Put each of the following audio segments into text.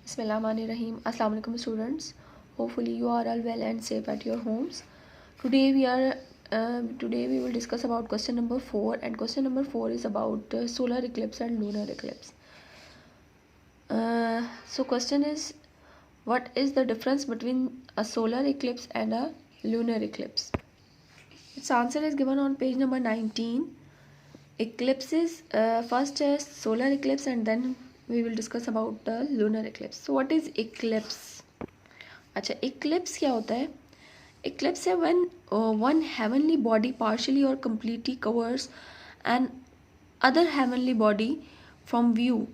Bismillahirrahmanirrahim. Assalamu alaikum students. Hopefully you are all well and safe at your homes. Today we will discuss about question number 4, and question number 4 is about solar eclipse and lunar eclipse. So question is, what is the difference between a solar eclipse and a lunar eclipse? Its answer is given on page number 19. Eclipse is first is solar eclipse, and then we will discuss about the lunar eclipse. So what is eclipse? अच्छा, eclipse क्या होता है? Eclipse है when one heavenly body partially or completely covers an other heavenly body from view,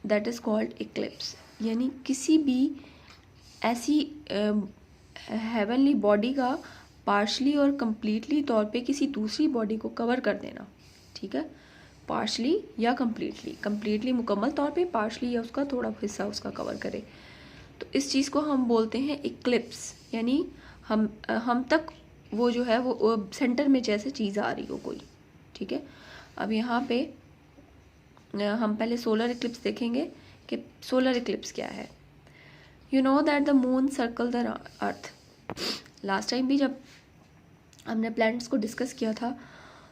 that is called eclipse. यानी किसी भी ऐसी heavenly body का partially और completely तौर पे किसी दूसरी body को cover कर देना, ठीक है? पार्शली या कम्प्लीटली मुकम्मल तौर पे, पार्शली या उसका थोड़ा हिस्सा उसका कवर करे, तो इस चीज़ को हम बोलते हैं इक्लिप्स. यानी हम तक वो जो है वो सेंटर में जैसे चीज़ आ रही हो कोई, ठीक है. अब यहाँ पे हम पहले सोलर इक्लिप्स देखेंगे कि सोलर इक्लिप्स क्या है. You know that the moon circle the earth. Last time भी जब हमने प्लैनेट्स को डिस्कस किया था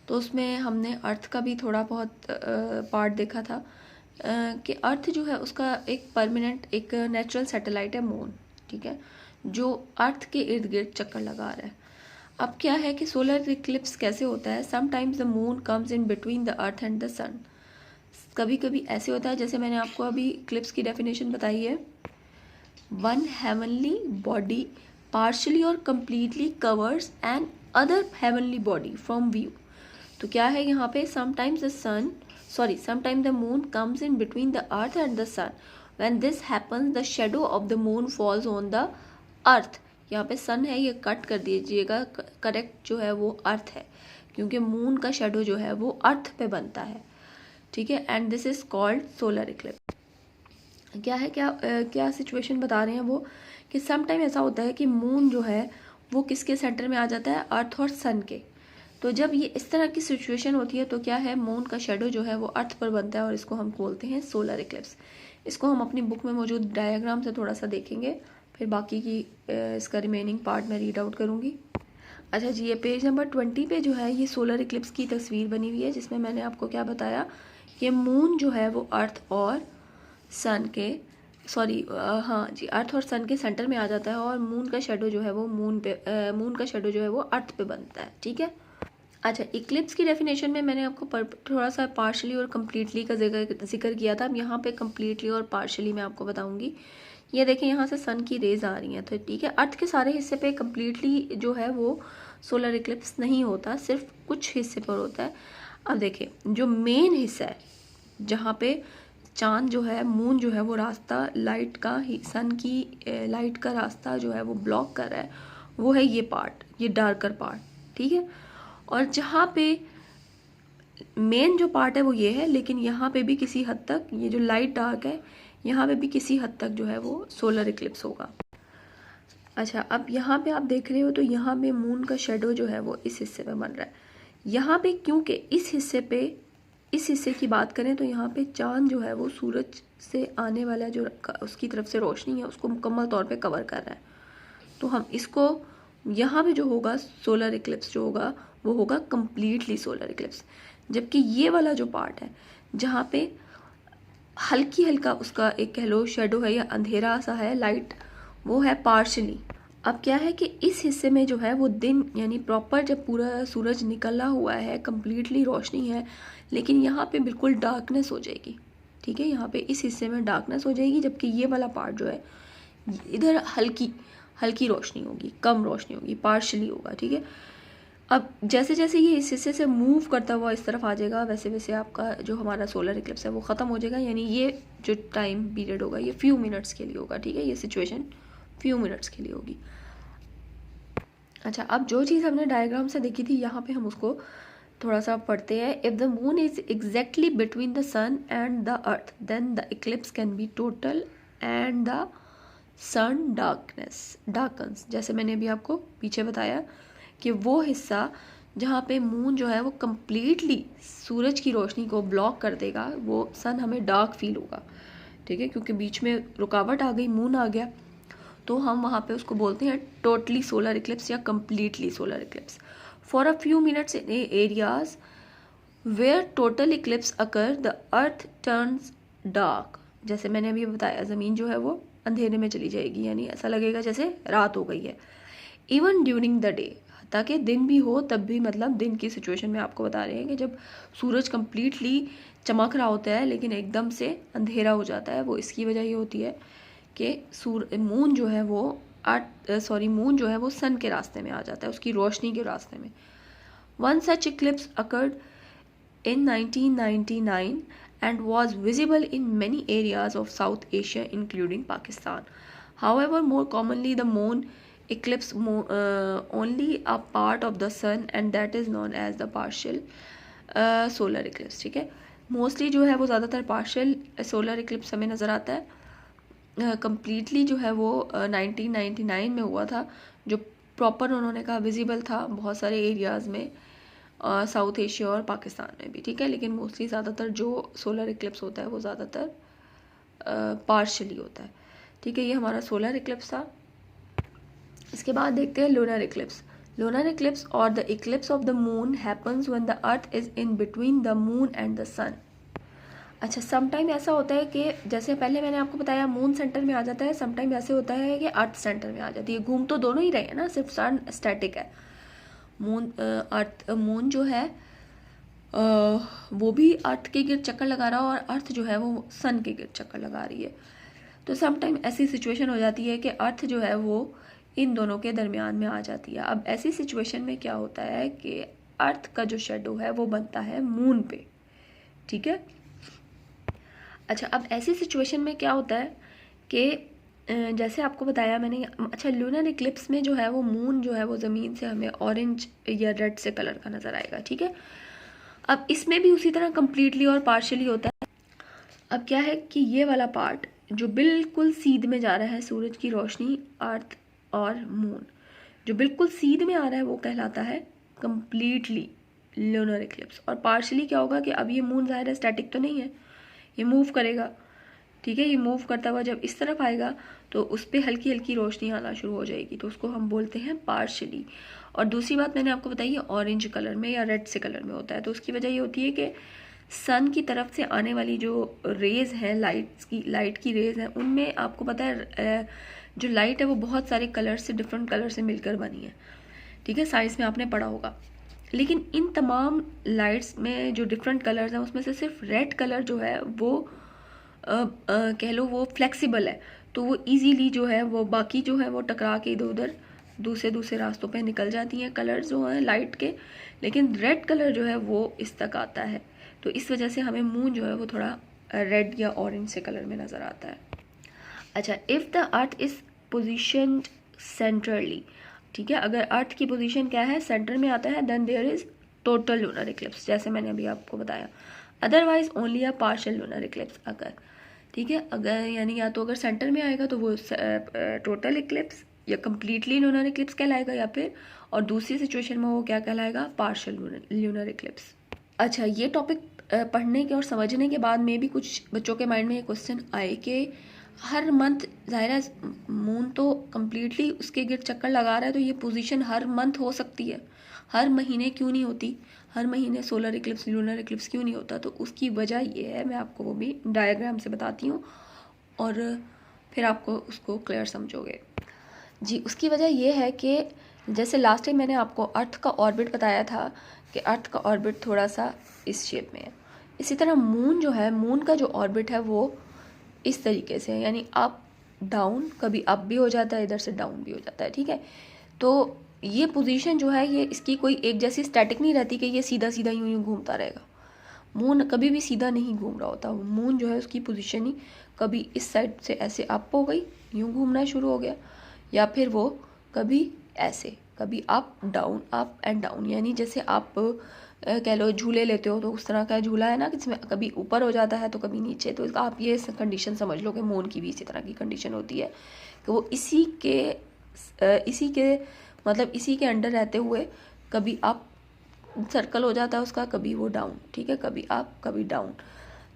तो उसमें हमने अर्थ का भी थोड़ा बहुत पार्ट देखा था कि अर्थ जो है उसका एक परमानेंट एक नेचुरल सैटेलाइट है मून, ठीक है, जो अर्थ के इर्द गिर्द चक्कर लगा रहा है. अब क्या है कि सोलर इक्लिप्स कैसे होता है? Sometimes the moon comes in between the earth and the sun. कभी कभी ऐसे होता है, जैसे मैंने आपको अभी इक्लिप्स की डेफिनेशन बताई है, वन हेवनली बॉडी पार्शली और completely covers another heavenly body from view. तो क्या है यहाँ पे, sometimes the moon comes in between the earth and the sun. When this happens the shadow of the moon falls on the earth. यहाँ पे सन है, ये cut कर दीजिएगा, करेक्ट जो है वो अर्थ है, क्योंकि मून का शेडो जो है वो अर्थ पे बनता है, ठीक है. And this is called solar Eclipse. क्या है, क्या सिचुएशन बता रहे हैं वो, कि समटाइम ऐसा होता है कि मून जो है वो किसके सेंटर में आ जाता है, अर्थ और सन के. तो जब ये इस तरह की सिचुएशन होती है तो क्या है, मून का शेडो जो है वो अर्थ पर बनता है और इसको हम बोलते हैं सोलर इक्लिप्स. इसको हम अपनी बुक में मौजूद डायग्राम से थोड़ा सा देखेंगे, फिर बाकी की इसका रिमेनिंग पार्ट मैं रीड आउट करूँगी. अच्छा जी, ये पेज नंबर 20 पे जो है ये सोलर इक्लिप्स की तस्वीर बनी हुई है, जिसमें मैंने आपको क्या बताया कि मून जो है वो अर्थ और सन के अर्थ और सन के सेंटर में आ जाता है, और मून का शेडो जो है वो मून का शेडो जो है वो अर्थ पे बनता है, ठीक है. अच्छा, इक्लिप्स की डेफिनेशन में मैंने आपको थोड़ा सा पार्शली और कम्प्लीटली का जिक्र किया था. अब यहाँ पे कम्प्लीटली और पार्शली मैं आपको बताऊंगी. ये देखें, यहाँ से सन की रेज आ रही हैं, तो ठीक है, अर्थ के सारे हिस्से पे कम्प्लीटली जो है वो सोलर इक्लिप्स नहीं होता, सिर्फ कुछ हिस्से पर होता है. अब देखें, जो मेन हिस्सा है जहाँ पे चांद जो है, मून जो है वो रास्ता लाइट का सन की लाइट का रास्ता जो है वो ब्लॉक कर रहा है, वो है ये पार्ट, ये डार्कर पार्ट, ठीक है. और जहाँ पे मेन जो पार्ट है वो ये है, लेकिन यहाँ पे भी किसी हद तक ये जो लाइट डार्क है, यहाँ पे भी किसी हद तक जो है वो सोलर इक्लिप्स होगा. अच्छा, अब यहाँ पे आप देख रहे हो तो यहाँ पे मून का शेडो जो है वो इस हिस्से पे बन रहा है. यहाँ पे क्योंकि इस हिस्से की बात करें तो यहाँ पे चांद जो है वो सूरज से आने वाला जो उसकी तरफ से रोशनी है उसको मुकम्मल तौर पे कवर कर रहा है. तो हम इसको यहाँ पे जो होगा सोलर इक्लिप्स जो होगा वो होगा कम्प्लीटली सोलर इक्लिप्स. जबकि ये वाला जो पार्ट है जहाँ पे हल्का उसका एक कह लो शेडो है या अंधेरा सा है, लाइट, वो है पार्शली. अब क्या है कि इस हिस्से में जो है वो दिन यानी प्रॉपर जब पूरा सूरज निकला हुआ है, कम्प्लीटली रोशनी है, लेकिन यहाँ पे बिल्कुल डार्कनेस हो जाएगी, ठीक है. यहाँ पे इस हिस्से में डार्कनेस हो जाएगी, जबकि ये वाला पार्ट जो है इधर हल्की रोशनी होगी, कम रोशनी होगी, पार्शली होगा, ठीक है. अब जैसे जैसे ये इस हिस्से से मूव करता हुआ इस तरफ आ जाएगा, वैसे वैसे आपका जो हमारा सोलर इक्लिप्स है वो ख़त्म हो जाएगा. यानी ये जो टाइम पीरियड होगा ये फ्यू मिनट्स के लिए होगा, ठीक है. ये सिचुएशन फ्यू मिनट्स के लिए होगी. अच्छा, अब जो चीज़ हमने डायग्राम से देखी थी यहाँ पे हम उसको थोड़ा सा पढ़ते हैं. If the moon is exactly between the sun and the earth then the eclipse can be total and the sun darkens. जैसे मैंने अभी आपको पीछे बताया कि वो हिस्सा जहाँ पे मून जो है वो कम्प्लीटली सूरज की रोशनी को ब्लॉक कर देगा, वो सन हमें डार्क फील होगा, ठीक है, क्योंकि बीच में रुकावट आ गई, मून आ गया, तो हम वहाँ पे उसको बोलते हैं टोटली सोलर इक्लिप्स या completely solar eclipse. For a few minutes in areas where total eclipse occur the earth turns dark. जैसे मैंने अभी बताया, ज़मीन जो है वो अंधेरे में चली जाएगी, यानी ऐसा लगेगा जैसे रात हो गई है। इवन ड्यूरिंग द डे, ताकि दिन भी हो तब भी, मतलब दिन की सिचुएशन में आपको बता रहे हैं कि जब सूरज कम्प्लीटली चमक रहा होता है लेकिन एकदम से अंधेरा हो जाता है, वो इसकी वजह ये होती है कि मून जो है वो सन के रास्ते में आ जाता है, उसकी रोशनी के रास्ते में। One such Eclipse occurred in 1999 and was visible in many areas of South Asia including Pakistan. However, more commonly the moon eclipse only a part of the sun and that is known as the partial solar eclipse. ठीक है, mostly जो है वो ज़्यादातर partial solar Eclipse हमें नज़र आता है। कम्प्लीटली जो है वो 1999 में हुआ था, जो प्रॉपर उन्होंने कहा विजिबल था बहुत सारे एरियाज़ में, साउथ एशिया और पाकिस्तान में भी। ठीक है, लेकिन मोस्टली ज़्यादातर जो सोलर इक्लिप्स होता है वो ज़्यादातर पार्शली होता है। ठीक है, ये हमारा सोलर इक्लिप्स था। इसके बाद देखते हैं लूनर इक्लिप्स। लूनर इक्लिप्स और the eclipse of the moon happens when the earth is in between the moon and the sun. अच्छा, समटाइम ऐसा होता है कि जैसे पहले मैंने आपको बताया मून सेंटर में आ जाता है, समटाइम ऐसे होता है कि अर्थ सेंटर में आ जाती है। घूम तो दोनों ही रहे हैं ना, सिर्फ सन स्टैटिक है। मून जो है वो भी अर्थ के गिर्द चक्कर लगा रहा है और अर्थ जो है वो सन के गिर्द चक्कर लगा रही है। तो समटाइम ऐसी सिचुएशन हो जाती है कि अर्थ जो है वो इन दोनों के दरमियान में आ जाती है। अब ऐसी सिचुएशन में क्या होता है कि अर्थ का जो शेडो है वो बनता है मून पे। ठीक है, अच्छा, अब ऐसी सिचुएशन में क्या होता है कि जैसे आपको बताया मैंने, अच्छा, लूनर इक्लिप्स में जो है वो मून जो है वो ज़मीन से हमें ऑरेंज या रेड से कलर का नज़र आएगा। ठीक है, अब इसमें भी उसी तरह कम्प्लीटली और पार्शियली होता है। अब क्या है कि ये वाला पार्ट जो बिल्कुल सीध में जा रहा है, सूरज की रोशनी, अर्थ और मून जो बिल्कुल सीध में आ रहा है, वो कहलाता है कम्प्लीटली लूनर इक्लिप्स। और पार्शियली क्या होगा कि अब ये मून ज़ाहिर है स्टैटिक तो नहीं है, ये मूव करेगा। ठीक है, ये मूव करता हुआ जब इस तरफ आएगा तो उस पर हल्की हल्की रोशनी आना शुरू हो जाएगी, तो उसको हम बोलते हैं पार्शियली। और दूसरी बात मैंने आपको बताई है ऑरेंज कलर में या रेड से कलर में होता है, तो उसकी वजह ये होती है कि सन की तरफ से आने वाली जो रेज़ हैं, लाइट की रेज़ हैं, उनमें आपको पता है जो लाइट है वो बहुत सारे कलर से, डिफरेंट कलर से मिलकर बनी है। ठीक है, साइंस में आपने पढ़ा होगा। लेकिन इन तमाम लाइट्स में जो डिफरेंट कलर्स हैं उसमें से सिर्फ रेड कलर जो है वो कह लो वो फ्लेक्सिबल है, तो वो इजीली जो है वो बाकी जो है वो टकरा के इधर उधर दूसरे रास्तों पे निकल जाती हैं कलर्स जो हैं लाइट के। लेकिन रेड कलर जो है वो इस तक आता है, तो इस वजह से हमें मून जो है वो थोड़ा रेड या ऑरेंज से कलर में नज़र आता है। अच्छा, if the earth is positioned centrally, ठीक है, अगर अर्थ की पोजीशन क्या है, सेंटर में आता है, then there is total lunar eclipse, जैसे मैंने अभी आपको बताया। Otherwise only a partial lunar eclipse अगर, ठीक है, अगर यानी या तो अगर सेंटर में आएगा तो वो टोटल इक्लिप्स या कम्प्लीटली लूनर इक्लिप्स कहलाएगा, या फिर और दूसरी सिचुएशन में वो क्या कहलाएगा, पार्शियल लूनर इक्लिप्स। अच्छा, ये टॉपिक पढ़ने के और समझने के बाद में भी कुछ बच्चों के माइंड में ये क्वेश्चन आए कि हर मंथ, ज़ाहिर है मून तो कम्प्लीटली उसके गिर्द चक्कर लगा रहा है, तो ये पोजीशन हर मंथ हो सकती है, हर महीने क्यों नहीं होती, हर महीने सोलर इक्लिप्स लूनर इक्लिप्स क्यों नहीं होता? तो उसकी वजह ये है, मैं आपको वो भी डायग्राम से बताती हूँ और फिर आपको उसको क्लियर समझोगे। जी, उसकी वजह ये है कि जैसे लास्ट टाइम मैंने आपको अर्थ का ऑर्बिट बताया था कि अर्थ का ऑर्बिट थोड़ा सा इस शेप में है, इसी तरह मून जो है, मून का जो ऑर्बिट है वो इस तरीके से है, यानी अप डाउन, कभी अप भी हो जाता है, इधर से डाउन भी हो जाता है। ठीक है, तो ये पोजीशन जो है ये इसकी कोई एक जैसी स्टैटिक नहीं रहती कि ये सीधा सीधा यूं यूं घूमता रहेगा। मून कभी भी सीधा नहीं घूम रहा होता, मून जो है उसकी पोजीशन ही कभी इस साइड से ऐसे अप हो गई, यूं घूमना शुरू हो गया, या फिर वो कभी ऐसे, कभी अप एंड डाउन, यानी जैसे आप कह लो झूले लेते हो तो उस तरह का झूला है ना, जिसमें कभी ऊपर हो जाता है तो कभी नीचे, तो आप ये कंडीशन समझ लो कि मून की भी इसी तरह की कंडीशन होती है कि वो इसी के अंडर रहते हुए कभी अप सर्कल हो जाता है उसका, कभी वो डाउन। ठीक है, कभी अप कभी डाउन।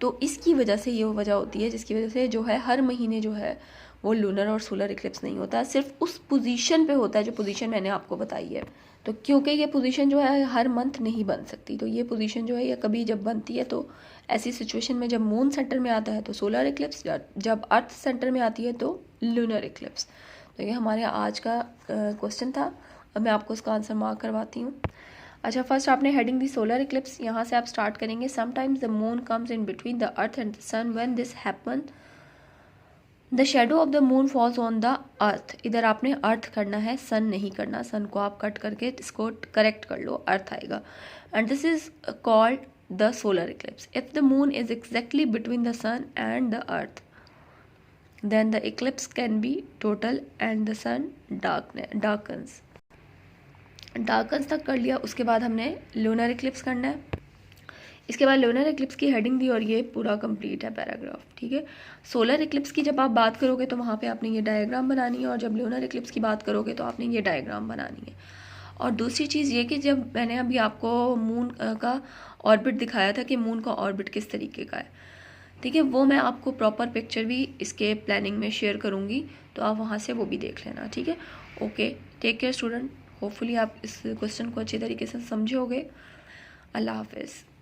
तो इसकी वजह से ये वजह होती है जिसकी वजह से जो है हर महीने जो है वो लूनर और सोलर इक्लिप्स नहीं होता, सिर्फ उस पोजीशन पे होता है जो पोजीशन मैंने आपको बताई है। तो क्योंकि ये पोजीशन जो है हर मंथ नहीं बन सकती, तो ये पोजीशन जो है ये कभी जब बनती है तो ऐसी सिचुएशन में जब मून सेंटर में आता है तो सोलर इक्लिप्स, जब अर्थ सेंटर में आती है तो लूनर इक्लिप्स। तो ये हमारे आज का क्वेश्चन था। अब मैं आपको उसका आंसर मार्क करवाती हूँ। अच्छा, फर्स्ट आपने हेडिंग दी सोलर इक्लिप्स, यहाँ से आप स्टार्ट करेंगे। Sometimes the moon comes in between the earth and the sun, when this happen the shadow of the moon falls on the earth. इधर आपने अर्थ करना है, सन नहीं करना, सन को आप कट करके इसको करेक्ट कर लो, अर्थ आएगा। And this is called the solar eclipse. If the moon is exactly between the sun and the earth, then the eclipse can be total and the sun darkens तक कर लिया। उसके बाद हमने लूनर इक्लिप्स करना है। इसके बाद लूनर इक्लिप्स की हेडिंग दी और ये पूरा कंप्लीट है पैराग्राफ, ठीक है। सोलर इक्लिप्स की जब आप बात करोगे तो वहाँ पे आपने ये डायग्राम बनानी है, और जब लूनर इक्लिप्स की बात करोगे तो आपने ये डायग्राम बनानी है। और दूसरी चीज़ ये कि जब मैंने अभी आपको मून का ऑर्बिट दिखाया था कि मून का ऑर्बिट किस तरीके का है, ठीक है, वो मैं आपको प्रॉपर पिक्चर भी इसके प्लानिंग में शेयर करूँगी, तो आप वहाँ से वो भी देख लेना, ठीक है। Okay, take care student. Hopefully आप इस क्वेश्चन को अच्छी तरीके से समझे होगे। अल्लाह हाफिज़।